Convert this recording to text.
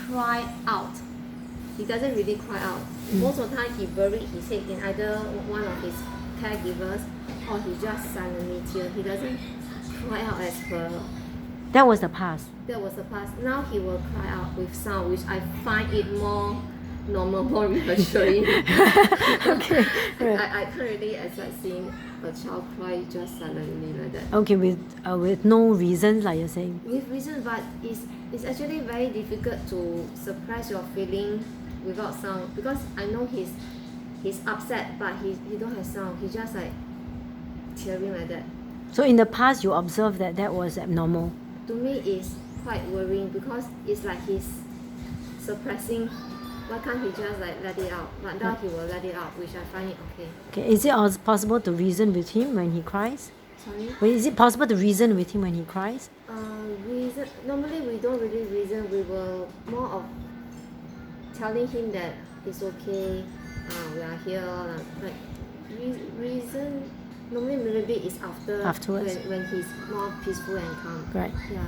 cry out. He doesn't really cry out. Most of the time he buried his head in either one of his caregivers or he just silently tear. He doesn't cry out as per. That was the past. That was the past. Now he will cry out with sound, which I find it more normal, more reassuring. Okay. Right. I can't really accept seeing a child cry just silently like that. Okay, with no reasons, like you're saying. With reason, but it's actually very difficult to suppress your feeling without sound because I know he's upset, but he don't have sound. He just like tearing like that. So in the past, you observed that was abnormal. To me, it's quite worrying because it's like he's suppressing. Why can't he just like let it out? But now he will let it out, which I find it okay. Okay, is it possible to reason with him when he cries? Sorry. Well, is it possible to reason with him when he cries? Reason. Normally we don't really reason. We will more of telling him that it's okay. We are here. Like reason. Normally maybe it's afterwards. When he's more peaceful and calm. Right. Yeah.